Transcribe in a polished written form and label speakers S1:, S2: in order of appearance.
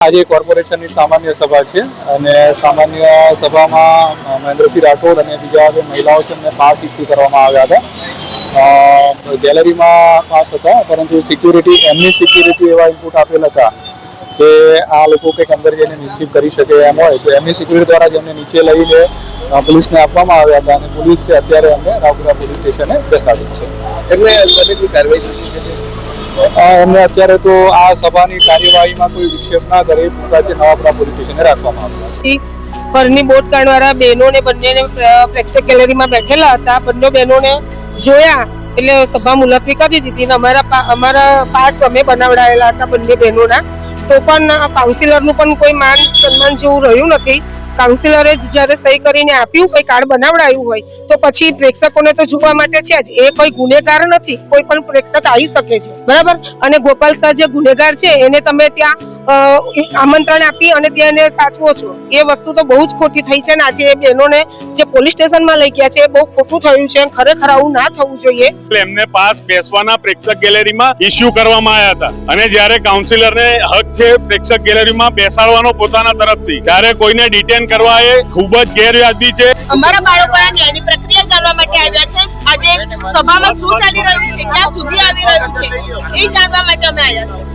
S1: આજે કોર્પોરેશનની સામાન્ય સભા છે અને સામાન્ય સભામાં મહેન્દ્રસિંહ રાઠોડ અને બીજા જે મહિલાઓ છે એમને પાસ ઇસ્યુ કરવામાં આવ્યા હતા। ગેલેરીમાં પાસ હતા, પરંતુ એમની સિક્યુરિટી એવા ઇનપુટ આપેલ હતા કે આ લોકો કંઈક અંદર જઈને મિસચીફ કરી શકે એમ હોય, તો એમની સિક્યુરિટી દ્વારા જ એમને નીચે લઈને પોલીસને આપવામાં આવ્યા હતા અને પોલીસે અત્યારે એમને રાવપુરા પોલીસ સ્ટેશને બેસાડ્યું છે।
S2: એમને બધી કાર્યવાહી થશે છે।
S1: એમને અત્યારે તો આ સભાની કાર્યવાહીમાં કોઈ વિક્ષેપ ના કરે એ પૂરતા નવાપુરા પોલીસ સ્ટેશને રાખવામાં આવ્યા છે।
S3: ઘરની બોટકાંડ વાળા બહેનોને બંનેને પ્રેક્ષક ગેલેરીમાં બેઠેલા હતા। બંને બહેનોને જોયા એટલે સભા મુલતવી કરી દીધી અને અમારા પાઠ અમે બનાવડાયેલા હતા બંને બહેનોના। તો પણ કાઉન્સિલરનું પણ કોઈ માન સન્માન જેવું રહ્યું નથી। કાઉન્સિલરે જ્યારે સહી કરીને આપ્યું, કોઈ કાર્ડ બનાવડાયું હોય તો પછી પ્રેક્ષકોને તો જોવા માટે છે જ, એ કોઈ ગુનેગાર નથી, કોઈ પણ પ્રેક્ષક આવી શકે છે, બરાબર। અને ગોપાલ શાહ જે ગુનેગાર છે એને તમે ત્યાં આમંત્રણ આપી અને ત્યાં એને સાચવો છો, એ વસ્તુ તો બહુ જ ખોટી થઈ છે ને આજે એ બહેનોને જે પોલીસ સ્ટેશનમાં લઈ ગયા છે એ બહુ ખોટું થયું છે। ખરેખર આવું ના થવું જોઈએ।
S4: એમને પાસ બેસવાના પ્રેક્ષક ગેલેરીમાં ઇસ્યુ કરવામાં આવ્યા હતા અને જ્યારે કાઉન્સિલરને હક છે પ્રેક્ષક ગેલેરીમાં બેસાડવાનો પોતાના તરફથી, ત્યારે કોઈને ડિટેન કરવા એ ખૂબ જ ગેરવ્યાજબી છે।
S5: અમારા બાળકોના ન્યાયની પ્રક્રિયા ચાલવા માટે આવ્યા છે। આજે સભામાં શું ચાલી રહ્યું છે, ક્યાં સુધી આવી રહ્યું છે, એ જાણવા માટે અમે આવ્યા છીએ।